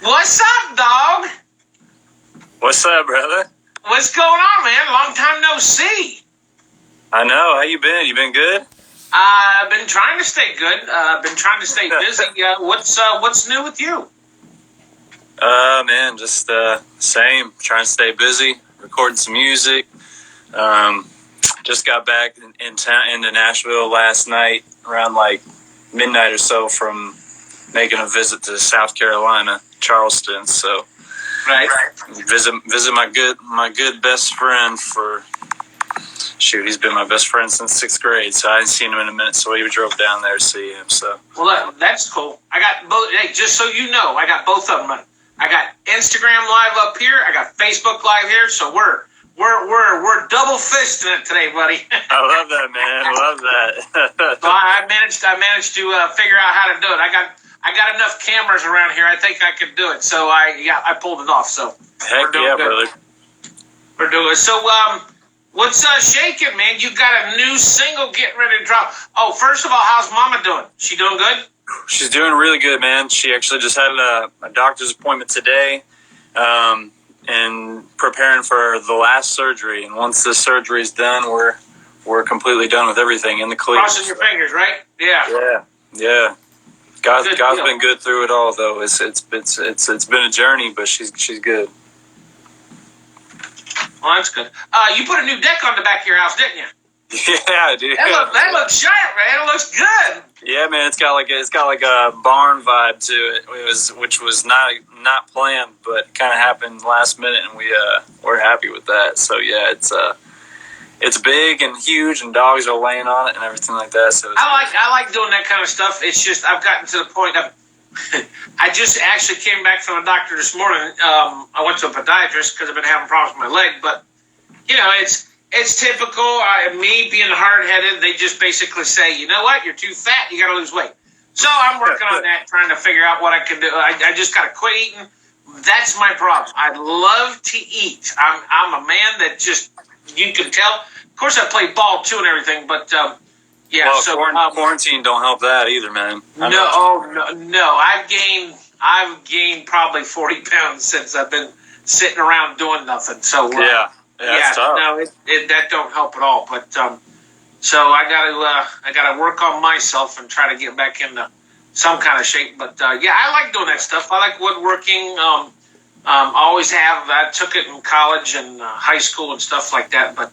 What's up, dog? What's up, brother? What's going on, man? Long time no see. I know. How you been? You been good? I've been trying to stay good. Been trying to stay busy. What's new with you? Man, just same. Trying to stay busy, recording some music. Just got back into Nashville last night around like midnight or so from making a visit to South Carolina, Charleston. So, Right. visit my good best friend for. Shoot, he's been my best friend since 6th grade, so I hadn't seen him in a minute, so we drove down there to see him. So, Well, that's cool. I got both. Hey, just so you know, I got both of them. I got Instagram Live up here. I got Facebook Live here. So we're double fisting it today, buddy. I love that, man. I love that. So I managed to figure out how to do it. I got enough cameras around here. I think I could do it. So I pulled it off. So Heck yeah, brother. We're doing it. So what's shaking, man? You got a new single getting ready to drop. Oh, first of all, how's Mama doing? She doing good? She's doing really good, man. She actually just had a doctor's appointment today, and preparing for the last surgery. And once the surgery's done, we're completely done with everything in the clear. Crossing your fingers, right? Yeah. Yeah. God's been good through it all, though. It's been a journey, but she's good. Well, that's good. You put a new deck on the back of your house, didn't you? Yeah, dude. That looks sharp, man. It looks good. Yeah, man. It's got like a barn vibe to it. Which was not planned, but kind of happened last minute, and we're happy with that. So yeah, it's big and huge, and dogs are laying on it and everything like that. So I like doing that kind of stuff. It's just I've gotten to the point of I just actually came back from a doctor this morning. I went to a podiatrist because I've been having problems with my leg, but it's typical. Me being hard-headed, they just basically say, you know what, you're too fat, you got to lose weight. So I'm working on that, trying to figure out what I can do. I just got to quit eating. That's my problem. I love to eat. I'm a man that just, you can tell. Of course, I play ball too and everything, but yeah. Well, so quarantine don't help that either, man. No. I've gained probably 40 pounds since I've been sitting around doing nothing. So yeah, it's tough. No, that don't help at all. But so I gotta work on myself and try to get back into some kind of shape. But yeah, I like doing that stuff. I like woodworking. Always have. I took it in college and high school and stuff like that. But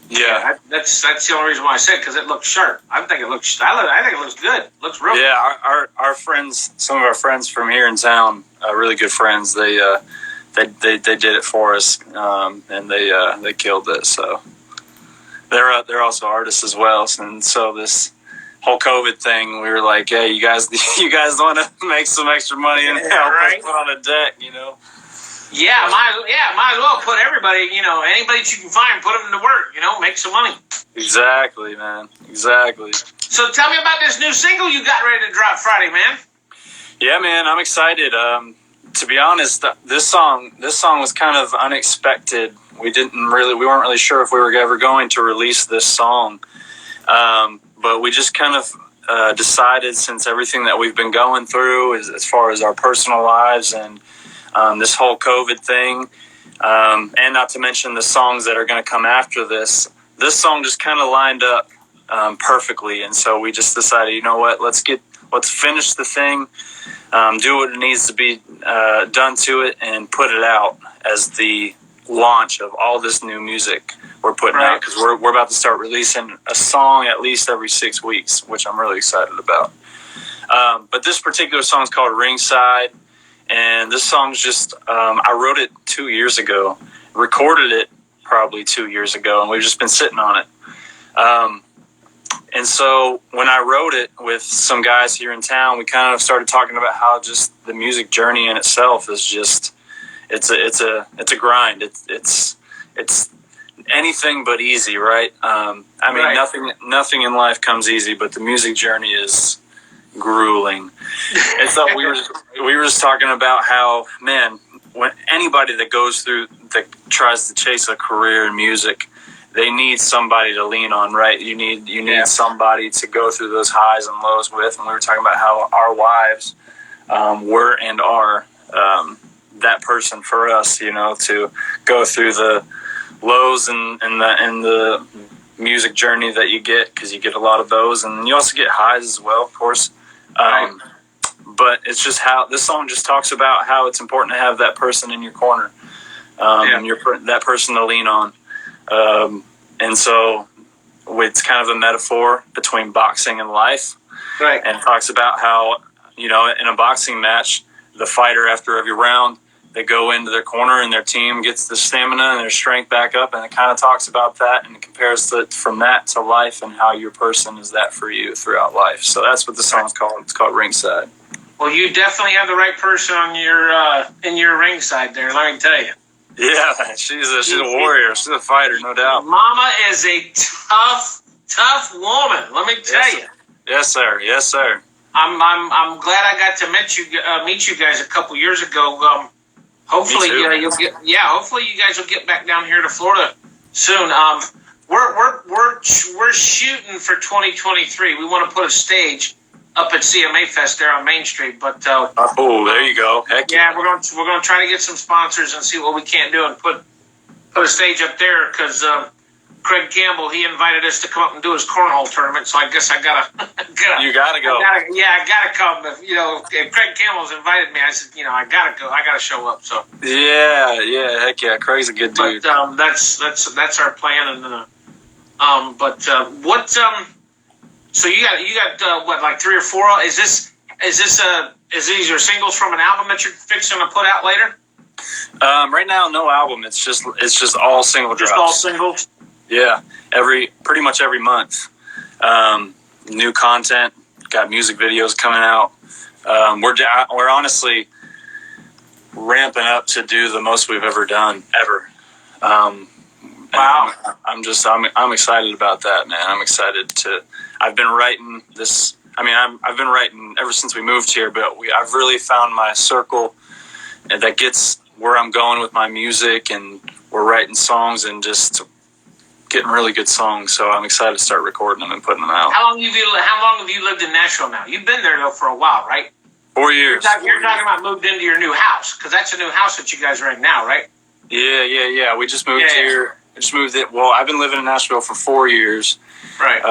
yeah, that's the only reason why I said it, because it looks sharp. I think it looks good. It looks real. Yeah, our friends, some of our friends from here in town, really good friends. They did it for us, and they killed it. So they're also artists as well. And so this whole COVID thing, we were like, hey, you guys want to make some extra money and help us put on a deck, you know? Yeah, might as well put everybody, anybody that you can find, put them to work, make some money. Exactly, man. Exactly. So tell me about this new single you got ready to drop Friday, man. Yeah, man, I'm excited. To be honest, this song was kind of unexpected. We weren't really sure if we were ever going to release this song, but we just kind of decided, since everything that we've been going through as far as our personal lives and this whole COVID thing, and not to mention the songs that are going to come after this song just kind of lined up perfectly. And so we just decided, you know what, let's finish the thing, do what needs to be done to it, and put it out as the launch of all this new music we're putting out, because we're about to start releasing a song at least every 6 weeks, which I'm really excited about. But this particular song is called Ringside. And this song's just, I wrote it 2 years ago, recorded it probably 2 years ago, and we've just been sitting on it. And so when I wrote it with some guys here in town, we kind of started talking about how just the music journey in itself is just, it's a grind. It's anything but easy, right? Nothing in life comes easy, but the music journey is grueling. And so we were just talking about how, man, when anybody that tries to chase a career in music, they need somebody to lean on, right? You need somebody to go through those highs and lows with. And we were talking about how our wives were and are that person for us, to go through the lows and the music journey that you get, because you get a lot of those, and you also get highs as well, of course. But it's just how this song just talks about how it's important to have that person in your corner, that person to lean on. And so it's kind of a metaphor between boxing and life. Right. And it talks about how, in a boxing match, the fighter, after every round, they go into their corner and their team gets the stamina and their strength back up. And it kind of talks about that and it compares it from that to life and how your person is that for you throughout life. So that's what the song's called. It's called Ringside. Well, you definitely have the right person on your in your ringside there, let me tell you. Yeah, she's a warrior. She's a fighter, no doubt. Mama is a tough woman, let me tell you. Yes, sir. Yes, sir. I'm glad I got to meet you guys a couple years ago. Hopefully, hopefully you guys will get back down here to Florida soon. We're shooting for 2023. We want to put a stage up at CMA Fest there on Main Street, but there you go. Heck yeah. We're going to try to get some sponsors and see what we can't do and put a stage up there, because Craig Campbell, he invited us to come up and do his cornhole tournament, so I guess I gotta you gotta go. I gotta come. If Craig Campbell's invited me, I said, I gotta go. I gotta show up. So yeah, heck yeah. Craig's a good dude. But that's our plan. And what? So you got what, like 3 or 4? Is these your singles from an album that you're fixing to put out later? Right now, no album. It's just all single drops. Just all singles. Yeah, pretty much every month. New content, got music videos coming out. We're honestly ramping up to do the most we've ever done ever. Wow. I'm excited about that, man. I'm excited I've been writing this. I've been writing ever since we moved here, but I've really found my circle that gets where I'm going with my music, and we're writing songs and just getting really good songs. So I'm excited to start recording them and putting them out. How long have you lived in Nashville now? You've been there though for a while, right? 4 years. You're talking about moved into your new house, because that's a new house that you guys are in now, right? Yeah. We just moved here. I just moved it. Well, I've been living in Nashville for 4 years. Right.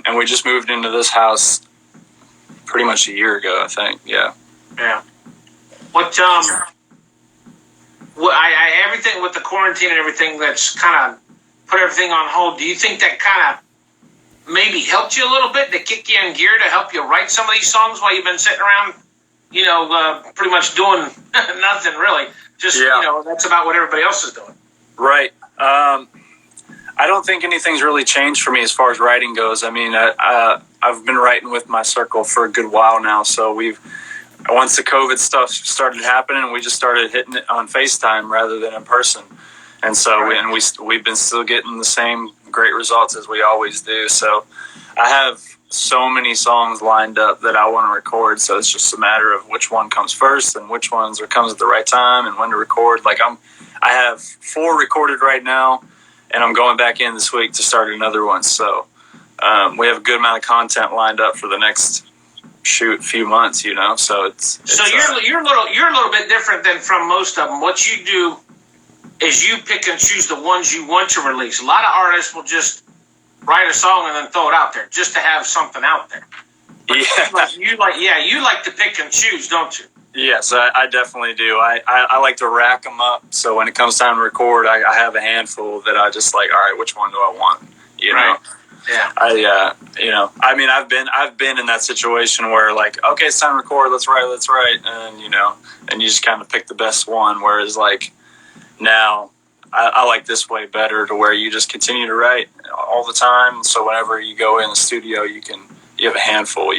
And we just moved into this house pretty much a year ago, I think. Yeah. Yeah. Everything with the quarantine and everything, that's kind of put everything on hold. Do you think that kind of maybe helped you a little bit to kick you in gear to help you write some of these songs while you've been sitting around, pretty much doing nothing really? Just, that's about what everybody else is doing. Right. I don't think anything's really changed for me as far as writing goes. I've been writing with my circle for a good while now. So once the COVID stuff started happening, we just started hitting it on FaceTime rather than in person. And so we've been still getting the same great results as we always do. So I have so many songs lined up that I want to record. So it's just a matter of which one comes first and which ones comes at the right time and when to record. I have 4 recorded right now, and I'm going back in this week to start another one. So we have a good amount of content lined up for the next few months, So you're a little bit different than from most of them. What you do is you pick and choose the ones you want to release. A lot of artists will just write a song and then throw it out there just to have something out there. But you like to pick and choose, don't you? Yes, I definitely do. I like to rack them up. So when it comes time to record, I have a handful that I just like, all right, which one do I want? Right. Yeah. I've been in that situation where okay, it's time to record. Let's write. And, and you just kind of pick the best one. Whereas now I like this way better, to where you just continue to write all the time. So whenever you go in the studio, you have a handful,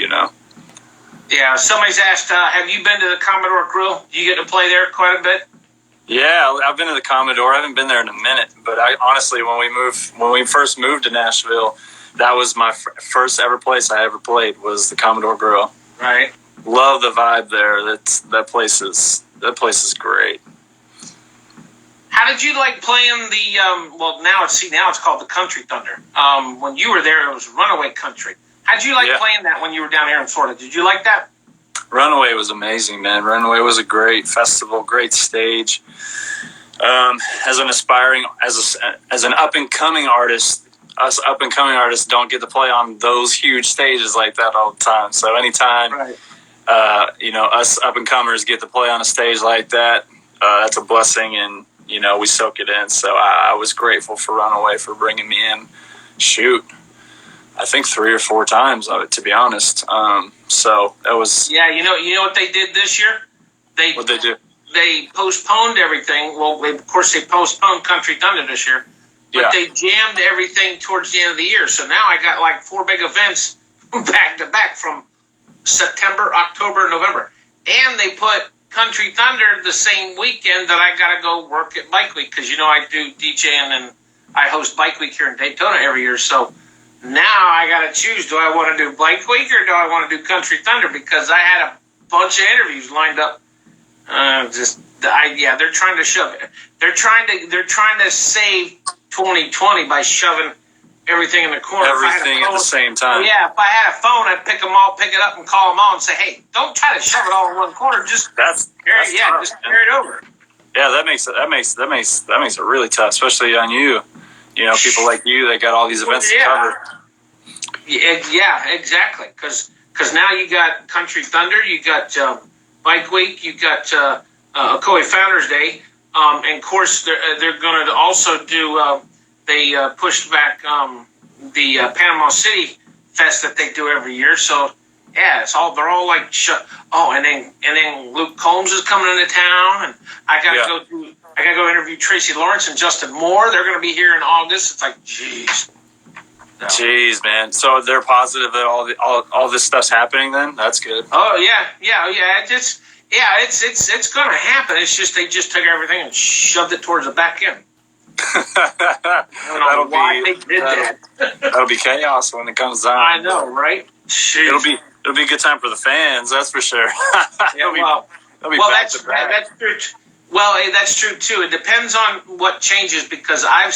Yeah, somebody's asked, have you been to the Commodore Grill? Do you get to play there quite a bit? Yeah, I've been to the Commodore. I haven't been there in a minute, but honestly, when we first moved to Nashville, that was my first ever place I ever played, was the Commodore Grill. Right. Love the vibe there. That place is great. How did you like playing the? Now it's called the Country Thunder. When you were there, it was Runaway Country. How did you like playing that when you were down here in Florida? Did you like that? Runaway was amazing, man. Runaway was a great festival, great stage. As an up and coming artist, us up and coming artists don't get to play on those huge stages like that all the time. So anytime, Right. Us up and comers get to play on a stage like that, that's a blessing, and we soak it in. So I was grateful for Runaway for bringing me in. Shoot, I think 3 or 4 times of it, to be honest. So that was. Yeah, you know what they did this year? What they do? They postponed everything. Well, of course, they postponed Country Thunder this year, but they jammed everything towards the end of the year. So now I got like 4 big events back to back from September, October, November, and they put Country Thunder the same weekend that I got to go work at Bike Week, because I do DJing and I host Bike Week here in Daytona every year. So now I got to choose: do I want to do Bike Week or do I want to do Country Thunder? Because I had a bunch of interviews lined up. They're trying to shove it. They're trying to save 2020 by shoving everything in the corner. Everything at the same time. Yeah, if I had a phone, I'd pick it up and call them all and say, "Hey, don't try to shove it all in one corner. Just carry it over." Yeah, that makes it really tough, especially on you. People like you that got all these events to cover. Yeah, exactly. Because now you got Country Thunder, you got Bike Week, you got Ocoee Founders Day, and of course they're going to also do. They pushed back the Panama City Fest that they do every year. So yeah, they're all like and then Luke Combs is coming into town, and I got to go interview Tracy Lawrence and Justin Moore. They're going to be here in August. It's like, jeez, man. So they're positive that all this stuff's happening. Then that's good. Oh yeah. It's going to happen. It's just they just took everything and shoved it towards the back end. I don't know why they did that. That'll be chaos when it comes down. I know, right? Jeez. It'll be a good time for the fans, that's for sure. That's true. Well, that's true too. It depends on what changes, because I've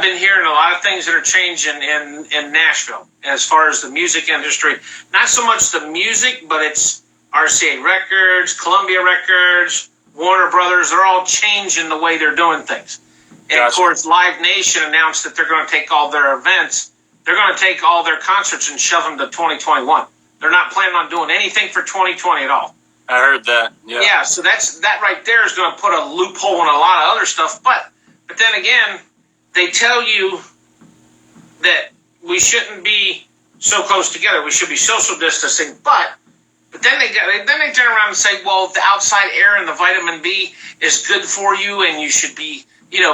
been hearing a lot of things that are changing in Nashville as far as the music industry. Not so much the music, but it's RCA Records, Columbia Records, Warner Brothers. They're all changing the way they're doing things. And of course, Live Nation announced that they're going to take all their events, they're going to take all their concerts and shove them to 2021. They're not planning on doing anything for 2020 at all. I heard that. Yeah. So that right there is going to put a loophole in a lot of other stuff. But then again, they tell you that we shouldn't be so close together. We should be social distancing. But then they turn around and say, well, the outside air and the vitamin B is good for you, and you should be,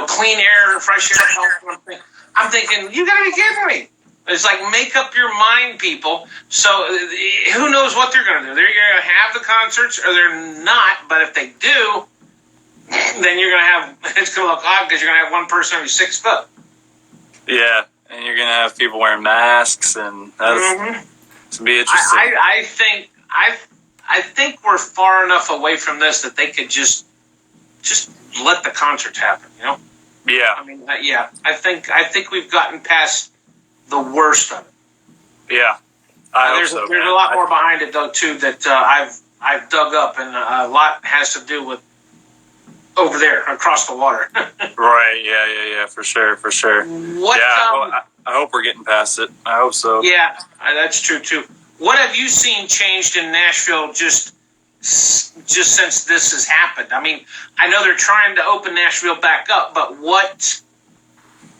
clean air and fresh air health. I'm thinking, you got to be kidding me. It's like, make up your mind, people. So who knows what they're going to do? They're going to have the concerts or they're not. But if they do, then it's going to look odd, because you're going to have one person every 6 foot. Yeah, and you're going to have people wearing masks, and that's it's going to be interesting. I think we're far enough away from this that they could just let the concerts happen, Yeah. I mean, I think we've gotten past the worst of it. Yeah. There's a lot more behind it, though, too, that I've dug up, and a lot has to do with over there across the water. Right. Yeah. For sure. I hope we're getting past it. I hope so. Yeah, that's true too. What have you seen changed in Nashville just since this has happened? I mean, I know they're trying to open Nashville back up, but what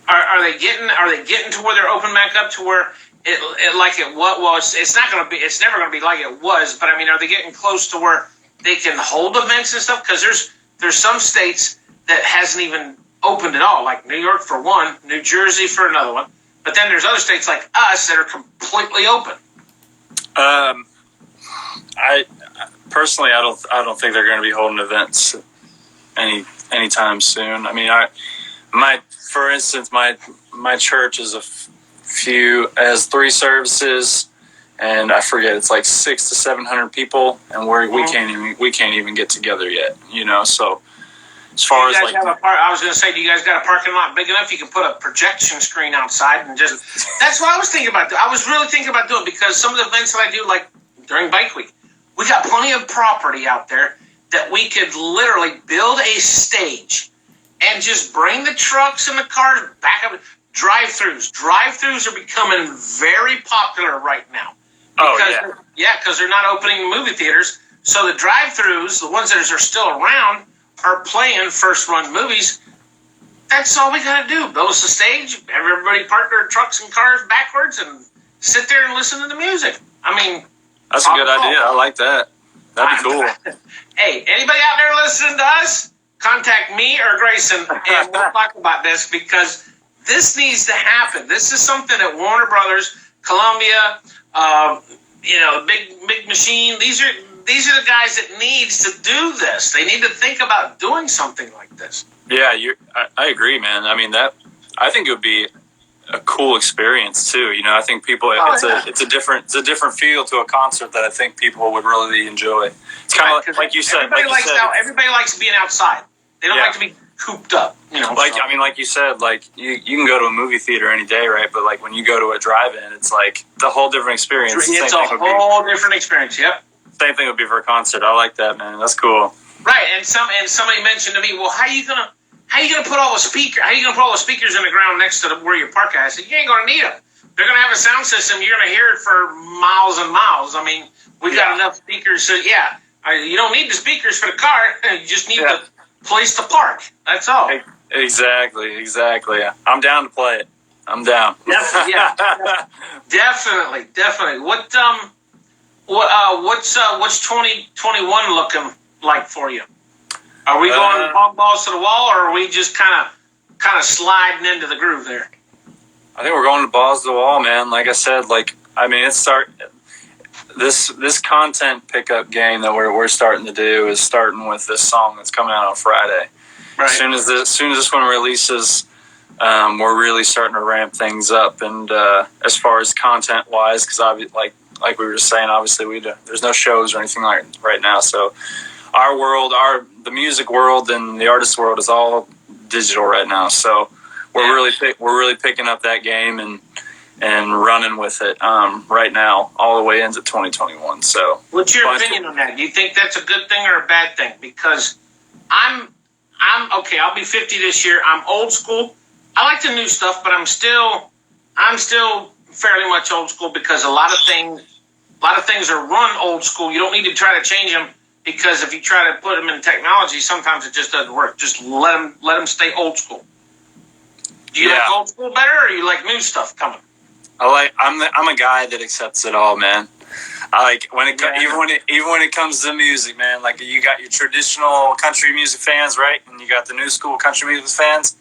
are they getting? Are they getting to where they're open back up to where it like it was? Well, it's not going to be. It's never going to be like it was. But I mean, are they getting close to where they can hold events and stuff? Because there's some states that hasn't even opened at all, like New York for one, New Jersey for another one. But then there's other states like us that are completely open. I personally, I don't think they're going to be holding events anytime soon. I mean, for instance, my church is has 3 services, and I forget, it's like 600 to 700 people, and we can't even get together yet. So as far as like, I was going to say, do you guys got a parking lot big enough you can put a projection screen outside and just? That's what I was thinking about. I was really thinking about doing, because some of the events that I do, like during Bike Week, We got plenty of property out there that we could literally build a stage and just bring the trucks and the cars back up. Drive-throughs. Drive-throughs are becoming very popular right now. Because they're not opening movie theaters. So the drive-throughs, the ones that are still around, are playing first-run movies. That's all we got to do. Build us a stage, have everybody park their trucks and cars backwards, and sit there and listen to the music. I mean, that's a good idea. I like that. That'd be cool. Hey, anybody out there listening to us, contact me or Grayson, and we'll talk about this, because this needs to happen. This is something that Warner Brothers, Columbia, Big Machine, these are the guys that needs to do this. They need to think about doing something like this. Yeah, I agree, man. I mean, I think it would be a cool experience too. I think people it's a different feel to a concert that I think people would really enjoy. It's kind of like you said. Everybody likes being outside. They don't like to be cooped up. Like you said, like you can go to a movie theater any day, right? But like when you go to a drive-in, it's like the whole different experience. It's a whole different experience. Yep. Same thing would be for a concert. I like that, man. That's cool. Right, and somebody mentioned to me, well, how are you gonna put all the speakers in the ground next to where your park at? I said, you ain't gonna need them. They're gonna have a sound system. You're gonna hear it for miles and miles. I mean, we got enough speakers. So you don't need the speakers for the car. You just need the place to park. That's all. Exactly. I'm down to play it. I'm down. Definitely. What's 2021 looking like for you? Are we going hog balls to the wall, or are we just kind of sliding into the groove there? I think we're going to balls to the wall, man. Like I said, this content pickup game that we're starting to do is starting with this song that's coming out on Friday. Right. As soon as this one releases, we're really starting to ramp things up. And as far as content wise, because like we were just saying, obviously there's no shows or anything like right now. So our world, the music world and the artist world is all digital right now. So we're really picking up that game and running with it right now, all the way into 2021. So, what's your opinion on that? Do you think that's a good thing or a bad thing? Because I'm okay. I'll be 50 this year. I'm old school. I like the new stuff, but I'm still fairly much old school, because a lot of things are run old school. You don't need to try to change them, because if you try to put them in technology, sometimes it just doesn't work. Just let them stay old school. Do you like old school better, or you like new stuff coming? I'm a guy that accepts it all, man. I like even when it comes to music, man. Like, you got your traditional country music fans, right? And you got the new school country music fans.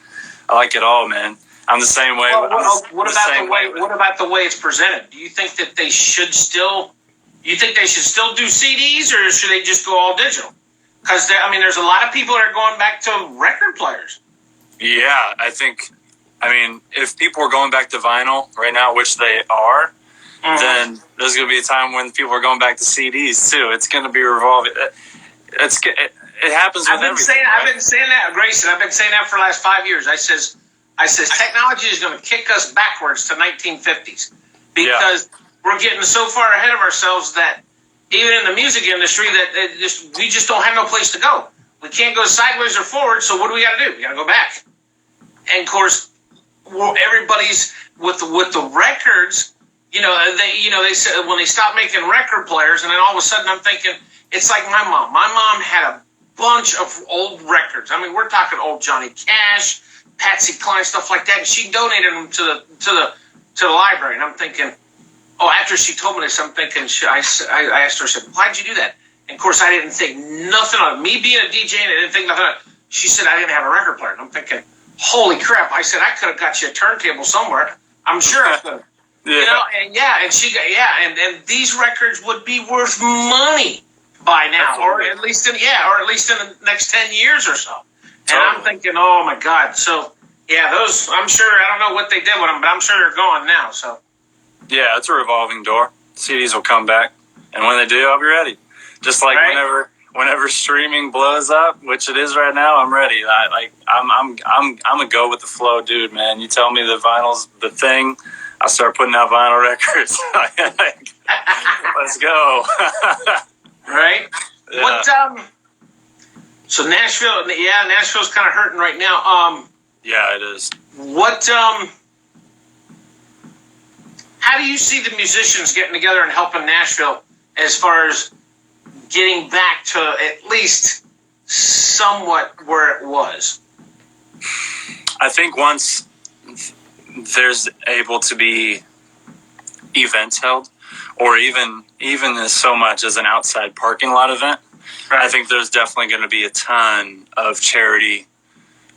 I like it all, man. I'm the same way. What about the way it's presented? Do you think that they should still? You think they should still do CDs, or should they just go all digital? Because there's a lot of people that are going back to record players. Yeah, if people are going back to vinyl right now, which they are, then there's going to be a time when people are going back to CDs too. It's going to be revolving. It happens with everything. I've been saying that, Grayson. I've been saying that for the last 5 years. I says technology is going to kick us backwards to 1950s, because we're getting so far ahead of ourselves that even in the music industry that we just don't have no place to go. We can't go sideways or forward. So what do we got to do? We got to go back. And of course, everybody's with the records. They said when they stopped making record players, and then all of a sudden I'm thinking, it's like my mom. My mom had a bunch of old records. We're talking old Johnny Cash, Patsy Cline, stuff like that. And she donated them to the library. And I'm thinking, after she told me this, I'm thinking, I asked her, I said, why'd you do that? And of course, I didn't think nothing of it. Me being a DJ, and I didn't think nothing of it. She said I didn't have a record player. And I'm thinking, holy crap. I said, I could have got you a turntable somewhere. I'm sure I could have. And these records would be worth money by now, or at least in the next 10 years or so. And I'm thinking, oh my God. So those, I'm sure, I don't know what they did with them, but I'm sure they're gone now. So it's a revolving door. CDs will come back, and when they do, I'll be ready. Just like whenever streaming blows up, which it is right now, I'm ready. I'm a go with the flow dude, man. You tell me the vinyl's the thing, I start putting out vinyl records. Let's go. Right? Yeah. What? So Nashville's kind of hurting right now. Yeah, it is. What? How do you see the musicians getting together and helping Nashville as far as getting back to at least somewhat where it was? I think once there's able to be events held, or even as so much as an outside parking lot event, right. I think there's definitely going to be a ton of charity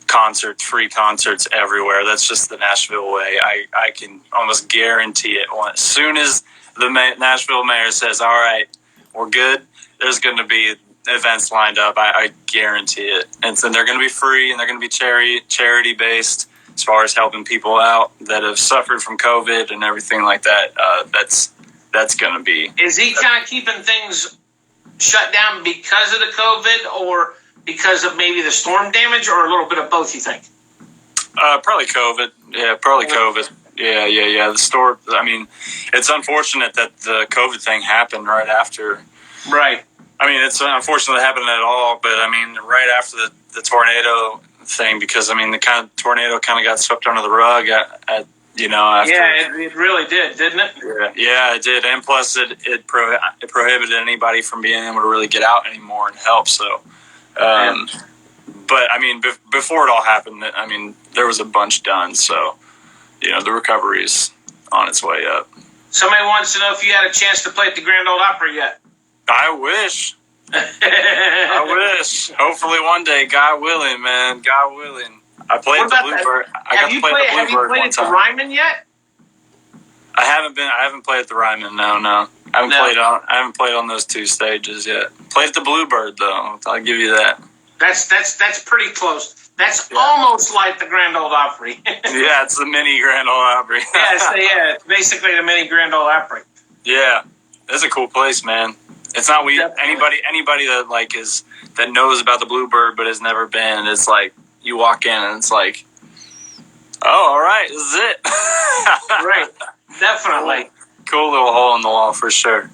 concerts, free concerts everywhere. That's just the Nashville way. I can almost guarantee it. As soon as the Nashville mayor says, all right, we're good, there's going to be events lined up. I guarantee it. And so they're going to be free, and they're going to be charity based as far as helping people out that have suffered from COVID and everything like that. That's going to be. Is he kind of keeping things shut down because of the COVID, or because of maybe the storm damage, or a little bit of both, you think? Probably COVID. Yeah, probably COVID. Yeah. The store. I mean, it's unfortunate that the COVID thing happened right after. Right. I mean, it's unfortunate it happened at all, but I mean, right after the tornado thing, because I mean, the kind of tornado kind of got swept under the rug after. Yeah, it really did, didn't it? Yeah, it did, and plus it prohibited anybody from being able to really get out anymore and help. So, but I mean, before it all happened, I mean, there was a bunch done. So, the recovery's on its way up. Somebody wants to know if you had a chance to play at the Grand Ole Opry yet. I wish. I wish. Hopefully one day, God willing, man. God willing. I played the Bluebird. Have you played at the Ryman yet? I haven't played at the Ryman. No. I haven't played on those two stages yet. Played at the Bluebird though. I'll give you that. That's pretty close. That's almost like the Grand Ole Opry. Yeah, it's the mini Grand Ole Opry. It's basically the mini Grand Ole Opry. Yeah, it's a cool place, man. It's not anybody that that knows about the Bluebird but has never been. It's like you walk in and it's like, oh, all right, this is it. Right, definitely. Cool little hole in the wall for sure.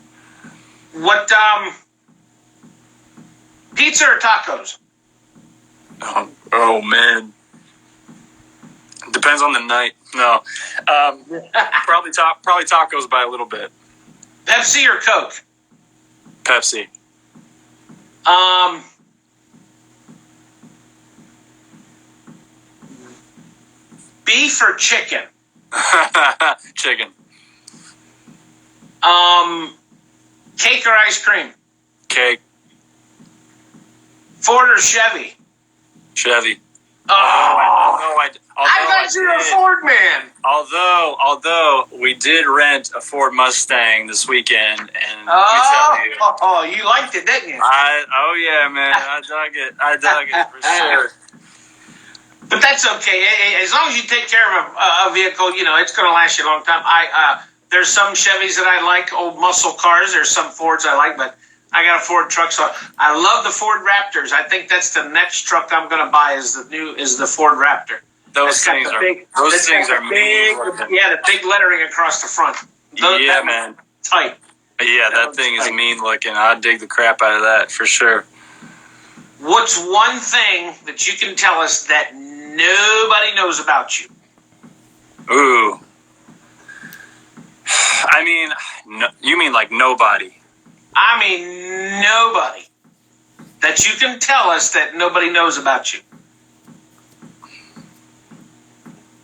What pizza or tacos? Oh man, depends on the night. No, probably tacos by a little bit. Pepsi or Coke? Pepsi. Beef or chicken? Chicken. Cake or ice cream? Cake. Ford or Chevy? Chevy. I thought you were a Ford man. Although we did rent a Ford Mustang this weekend, and you liked it, didn't you? Yeah, man, I dug it for sure. But that's okay. As long as you take care of a vehicle, it's going to last you a long time. There's some Chevys that I like, old muscle cars. There's some Fords I like, but I got a Ford truck, so I love the Ford Raptors. I think that's the next truck I'm going to buy is the Ford Raptor. Those things are mean. Yeah, the big lettering across the front. Man. Tight. Yeah, that thing is mean looking. I'd dig the crap out of that for sure. What's one thing that you can tell us that nobody knows about you? Ooh. I mean, you mean like nobody? I mean nobody. That you can tell us that nobody knows about you.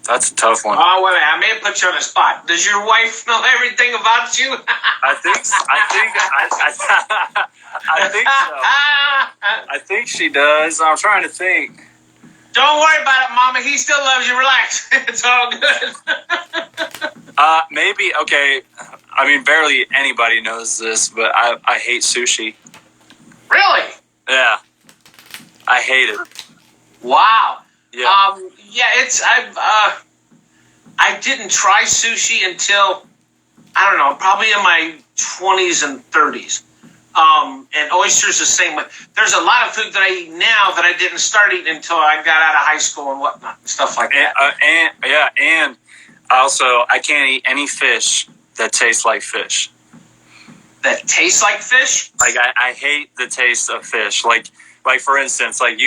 That's a tough one. Oh, wait a minute. I may have put you on the spot. Does your wife know everything about you? I think so. I think she does. I'm trying to think. Don't worry about it, Mama. He still loves you. Relax. It's all good. Maybe, okay. I mean, barely anybody knows this, but I hate sushi. Really? Yeah. I hate it. Wow. Yeah. I didn't try sushi until, I don't know, probably in my 20s and 30s. And oysters the same way. There's a lot of food that I eat now that I didn't start eating until I got out of high school and whatnot, and stuff like that. And also I can't eat any fish that tastes like fish. that tastes like fish. Like I hate the taste of fish. Like for instance, like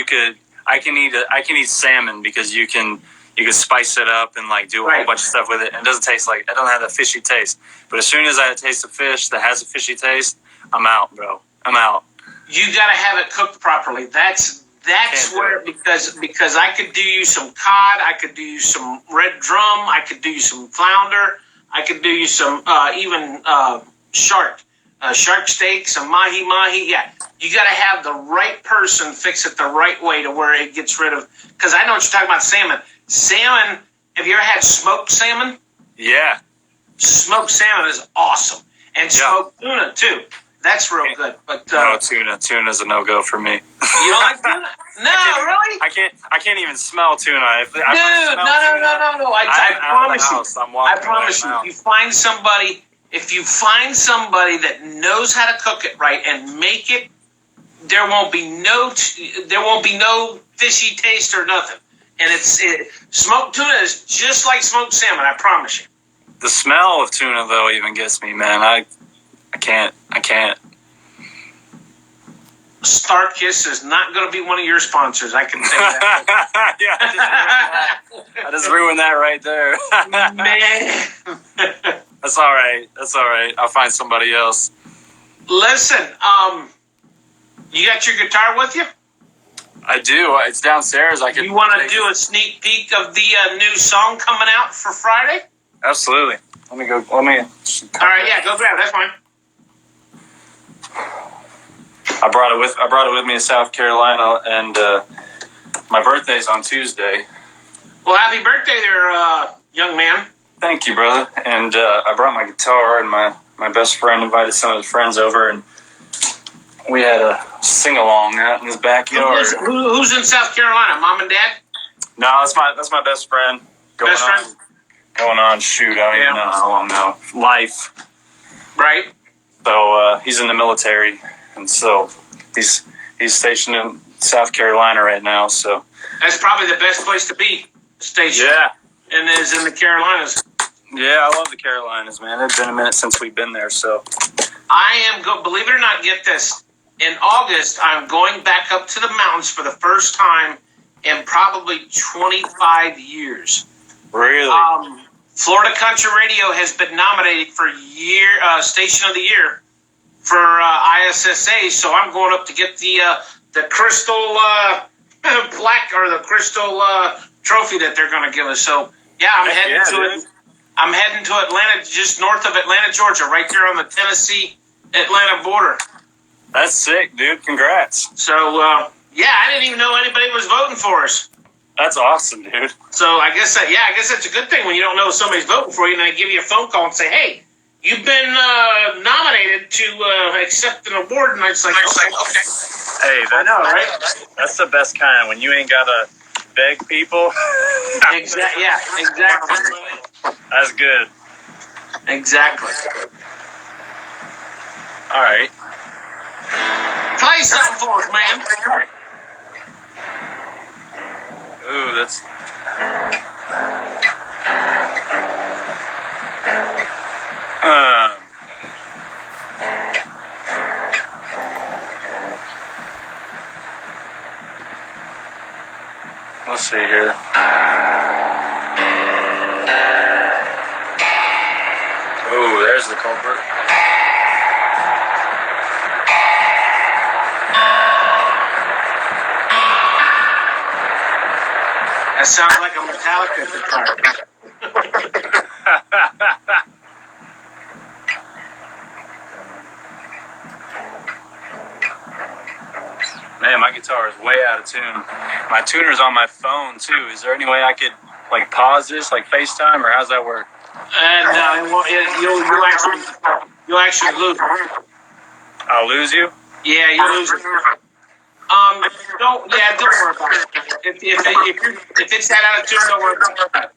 I can eat salmon because you can spice it up and like do a whole bunch of stuff with it. And it doesn't taste like, it doesn't have that fishy taste. But as soon as I taste a fish that has a fishy taste, I'm out, bro. I'm out. You got to have it cooked properly. That's where, because I could do you some cod, I could do you some red drum, I could do you some flounder, I could do you some even shark steak, some mahi. Yeah, you got to have the right person fix it the right way to where it gets rid of. Because I know what you're talking about, salmon. Salmon. Have you ever had smoked salmon? Yeah. Smoked salmon is awesome, and smoked tuna too. That's real good. But no, tuna's a no-go for me. You don't like tuna? No, really? I can't even smell tuna. No. I promise you. I promise you. If you find somebody that knows how to cook it right and make it, there won't be no fishy taste or nothing. And smoked tuna is just like smoked salmon. I promise you. The smell of tuna though even gets me, man. I can't. Starkiss is not going to be one of your sponsors. I can say that. Yeah, I just ruined that right there. Man. That's all right. I'll find somebody else. Listen, you got your guitar with you? I do. It's downstairs. You want to do a sneak peek of the new song coming out for Friday? Absolutely. Let me. All right, yeah, go grab it. That's fine. I brought it with me to South Carolina, and my birthday's on Tuesday. Well, happy birthday there, young man. Thank you, brother. And I brought my guitar, and my best friend invited some of his friends over, and we had a sing-along out in his backyard. Who's in South Carolina, Mom and Dad? No, that's my best friend. Going on, shoot, I don't even know how long now. Life. Right. So he's in the military, and so he's stationed in South Carolina right now. So that's probably the best place to be stationed. Yeah. And is in the Carolinas. Yeah, I love the Carolinas, man. It's been a minute since we've been there, so. I am, believe it or not, get this. In August, I'm going back up to the mountains for the first time in probably 25 years. Really? Florida Country Radio has been nominated for Station of the Year for ISSA, so I'm going up to get the crystal plaque or the crystal trophy that they're going to give us. So, yeah, I'm heading to it. I'm heading to Atlanta, just north of Atlanta, Georgia, right there on the Tennessee-Atlanta border. That's sick, dude. Congrats. So, I didn't even know anybody was voting for us. That's awesome, dude. So I guess that's a good thing when you don't know somebody's voting for you and they give you a phone call and say, hey, you've been nominated to accept an award. And I was like, okay. Hey, I know, right? That's the best kind when you ain't got to beg people. Exactly. Yeah, exactly. That's good. Exactly. All right. Play something for us, man. Ooh, that's. Let's see here. Ooh, there's the culprit. That sounds like a Metallica guitar. Man, my guitar is way out of tune. My tuner's on my phone too. Is there any way I could pause this, FaceTime, or how's that work? No, it won't. You'll actually lose it. I'll lose you? Yeah, you lose it. Don't worry about it. If it's that out of tune, don't worry about it.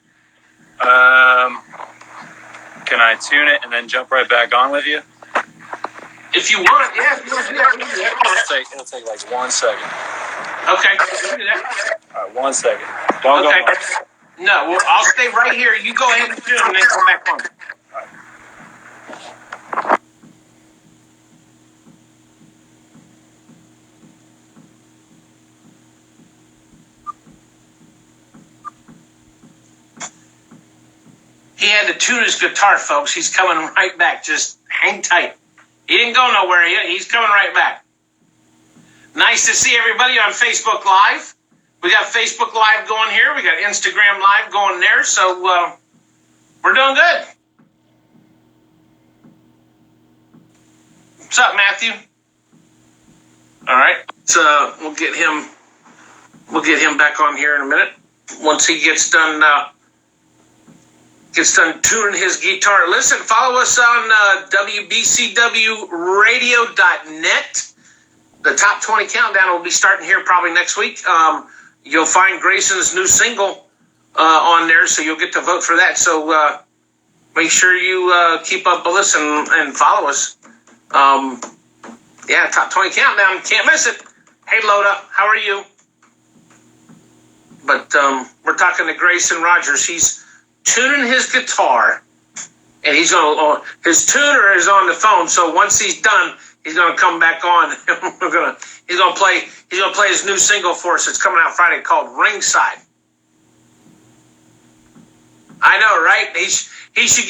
Can I tune it and then jump right back on with you? If you want, yeah. If you want to do that, It'll take 1 second. Okay, you can do that. All right, 1 second. Don't go much. No, well, I'll stay right here. You go ahead and tune and then come back on. He had to tune his guitar, folks. He's coming right back. Just hang tight. He didn't go nowhere yet. He's coming right back. Nice to see everybody on Facebook Live. We got Facebook Live going here. We got Instagram Live going there. So we're doing good. What's up, Matthew? All right. So we'll get him back on here in a minute. Once he gets done tuning his guitar. Listen, follow us on WBCWradio.net. The top 20 countdown will be starting here probably next week. You'll find Grayson's new single on there, so you'll get to vote for that. So make sure you keep up with us and follow us. Top 20 countdown. Can't miss it. Hey, Loda, how are you? But we're talking to Grayson Rogers. He's tuning his guitar, and his tuner is on the phone. So once he's done, he's gonna come back on. He's gonna play his new single for us. It's coming out Friday called Ringside. I know, right? He should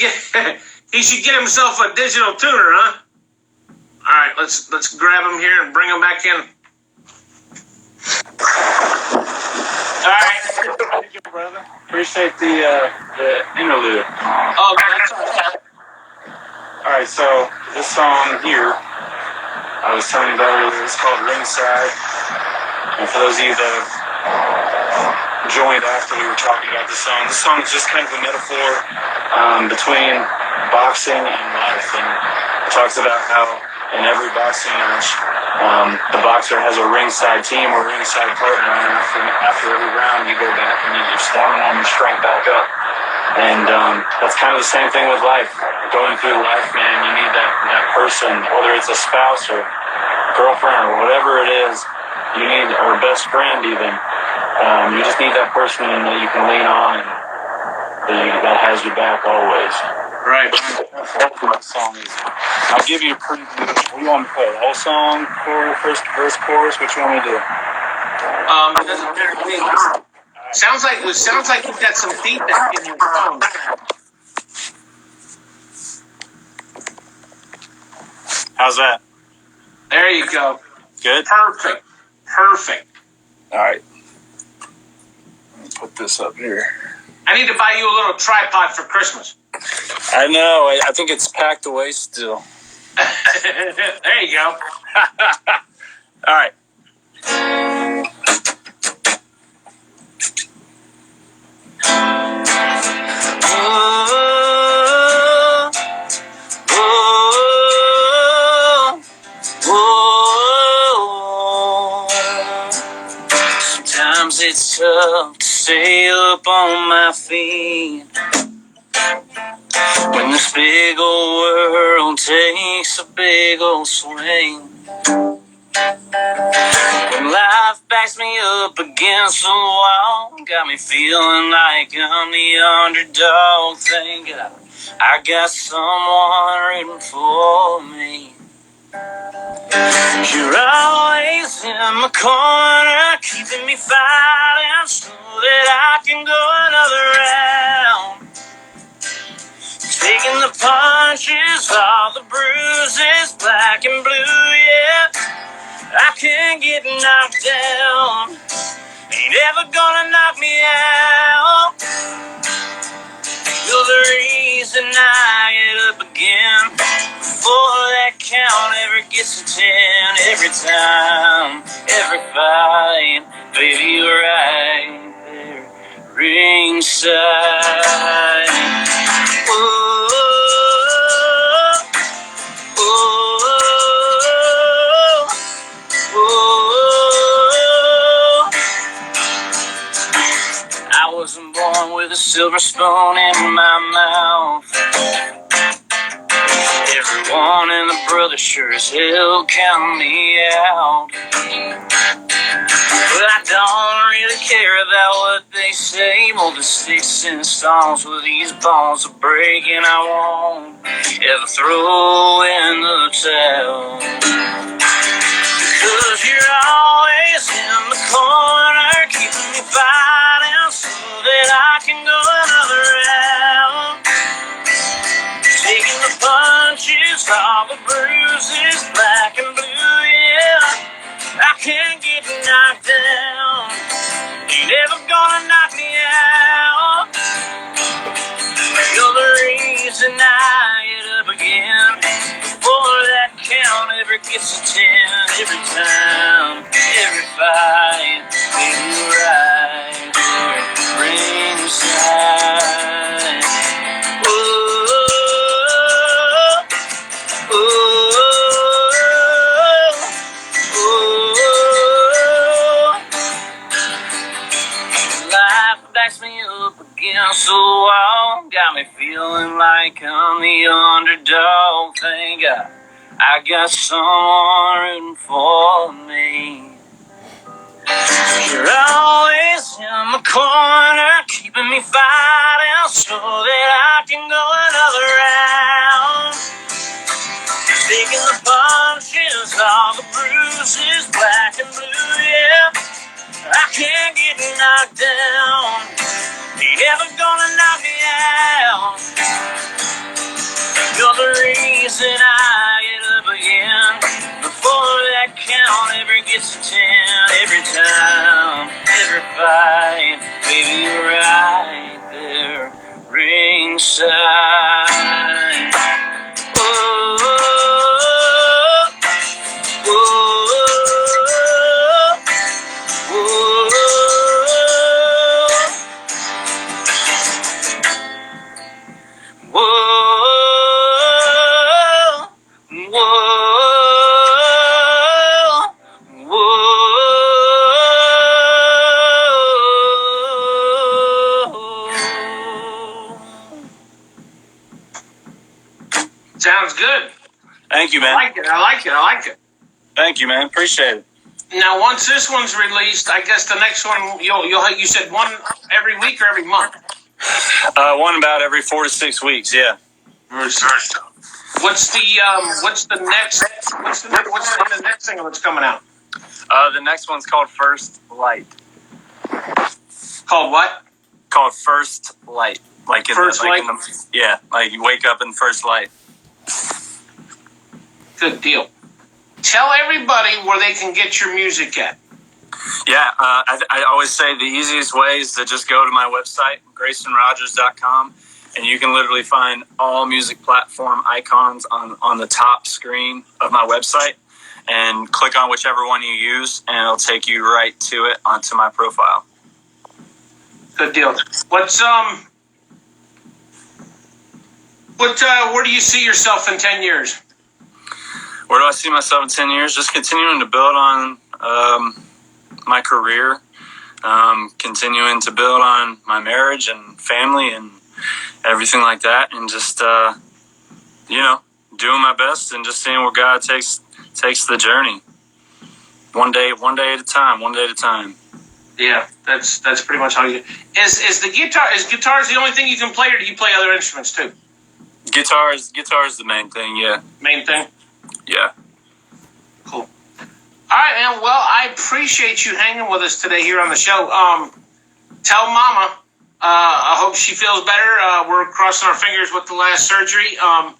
get himself a digital tuner, huh? All right, let's grab him here and bring him back in. All right. Thank you, brother. Appreciate the interlude. Oh, that's all right. All right, so this song here, I was telling you about earlier, it's called Ringside. And for those of you that have joined after we were talking about this song is just kind of a metaphor between boxing and life. And it talks about how in every boxing match, the boxer has a ringside team or ringside partner, and after every round, you go back and you're stamina and your strength back up. And that's kind of the same thing with life. Going through life, man, you need that person, whether it's a spouse or girlfriend or whatever it is, you need, or best friend even. You just need that person that you can lean on and that has your back always. Right. That's what that song is. I'll give you a pretty good. What do you want me to play? The whole song, first verse, chorus. What you want me to do? It doesn't matter to me. Sounds like you've got some feedback in your phone. How's that? There you go. Good. Perfect. All right. Let me put this up here. I need to buy you a little tripod for Christmas. I know. I think it's packed away still. There you go. All right. Sometimes it's tough to stay up on my feet when this big old world takes a big old swing. When life backs me up against the wall, got me feeling like I'm the underdog. Thank God I got someone rooting for me. You're always in my corner, keeping me fighting so that I can go another round. Taking the punches, all the bruises, black and blue, yeah. I can't get knocked down, ain't ever gonna knock me out. You're the reason I get up again, before that count ever gets to 10. Every time, every fight, baby, you're right there, ringside. Ooh. I wasn't born with a silver spoon in my mouth. Everyone in the brother sure as hell count me out. But I don't really care about what they say. More than sticks and stones with these bones are breaking. I won't ever throw in the towel, because you're always in the corner, keeping me fighting so that I can go another round. all the bruises, black and blue, yeah. I can't get knocked down. You're never gonna knock me out. You're the reason I get up again. Before that count ever gets a 10. Every time, every fight, we're right there, ringside. Oh, oh, oh, oh. Life backs me up against the wall, got me feeling like I'm the underdog. Thank God I got someone rooting for me. You're always in my corner, keeping me fighting so that I can go another round. Taking the punches, all the bruises, black and blue, yeah. I can't get knocked down. Ain't ever gonna knock me out. You're the reason I get up again. Before that count ever gets a 10. Every time, every fight, baby, you're right there, ringside. Oh, oh, oh, oh. Whoa, whoa, whoa. Sounds good. Thank you, man. I like it. Thank you, man. Appreciate it. Now, once this one's released, I guess the next one you said one every week or every month. One about every 4 to 6 weeks. Yeah. What's the next single that's coming out? The next one's called First Light. Called what? Called First Light. Like in First Light? Yeah, like you wake up in first light. Good deal. Tell everybody where they can get your music at. Yeah, I always say the easiest way is to just go to my website, GraysonRogers.com, and you can literally find all music platform icons on the top screen of my website, and click on whichever one you use, and it'll take you right to it onto my profile. Good deal. Where do you see yourself in 10 years? Where do I see myself in 10 years? Just continuing to build on my career, continuing to build on my marriage and family and everything like that, and just doing my best and just seeing where God takes the journey. One day at a time. Yeah, that's pretty much how you. Is guitar the only thing you can play, or do you play other instruments too? Guitar is the main thing. Yeah. Main thing. Yeah. Cool. All right, man. Well, I appreciate you hanging with us today here on the show. Tell Mama, I hope she feels better. We're crossing our fingers with the last surgery. I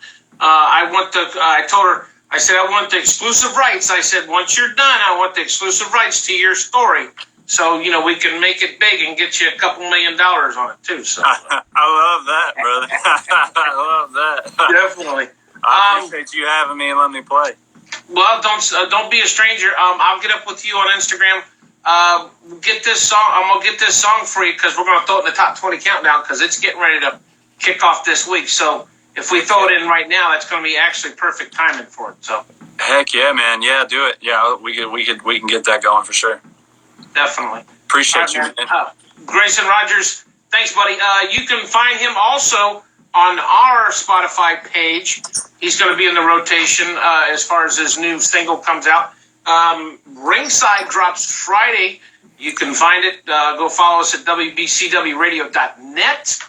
told her, I said, I want the exclusive rights. I said, once you're done, I want the exclusive rights to your story. So, we can make it big and get you a couple $1 million on it, too. So I love that, brother. I love that. Definitely. I appreciate you having me and letting me play. Well, don't be a stranger. I'll get up with you on Instagram. Get this song. I'm gonna get this song for you because we're gonna throw it in the top 20 countdown because it's getting ready to kick off this week. So if we throw it in right now, that's gonna be actually perfect timing for it. So heck yeah, man. Yeah, do it. Yeah, we can get that going for sure. Definitely. Appreciate you, man. Grayson Rogers. Thanks, buddy. You can find him also on our Spotify page. He's going to be in the rotation as far as his new single comes out. Ringside drops Friday. You can find it. Go follow us at WBCWradio.net.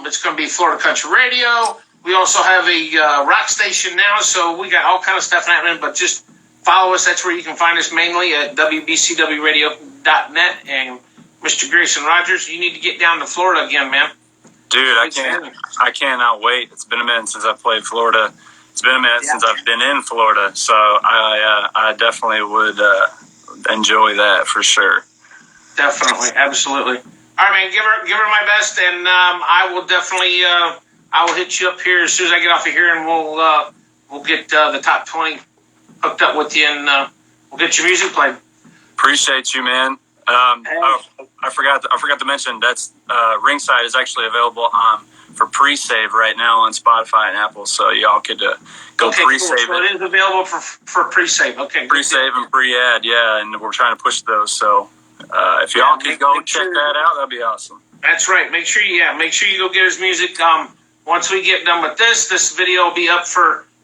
It's going to be Florida Country Radio. We also have a rock station now, so we got all kind of stuff happening, but just follow us. That's where you can find us mainly at WBCWradio.net. And Mr. Grayson Rogers, you need to get down to Florida again, man. Dude, I cannot wait. It's been a minute since I played Florida, It's been a minute since I've been in Florida, so I definitely would enjoy that for sure. Definitely, absolutely. All right, man. Give her my best, and I will definitely I will hit you up here as soon as I get off of here, and we'll get the top 20 hooked up with you, and we'll get your music played. Appreciate you, man. I forgot to mention that's Ringside is actually available for pre-save right now on Spotify and Apple, so y'all could go pre-save cool. So it is available for pre-save. Okay, pre-save and pre-ad, yeah, and we're trying to push those. So if y'all could go check that out, that'd be awesome. That's right. Make sure you go get his music. Once we get done with this video will be up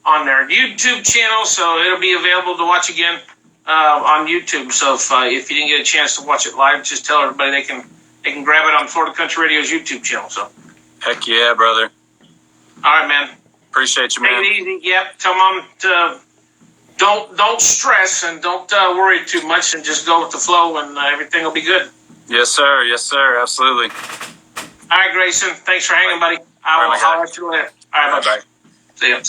on their YouTube channel, so it'll be available to watch again on YouTube. So if you didn't get a chance to watch it live, just tell everybody they can grab it on Florida Country Radio's YouTube channel. So heck yeah, brother. All right, man. Appreciate you, man. Take it easy. Yep. Tell mom to don't stress and don't worry too much, and just go with the flow, and everything will be good. Yes, sir. Yes, sir. Absolutely. All right, Grayson. Thanks for hanging, buddy. I'll holler at you later. All right, bye. Bye. See ya.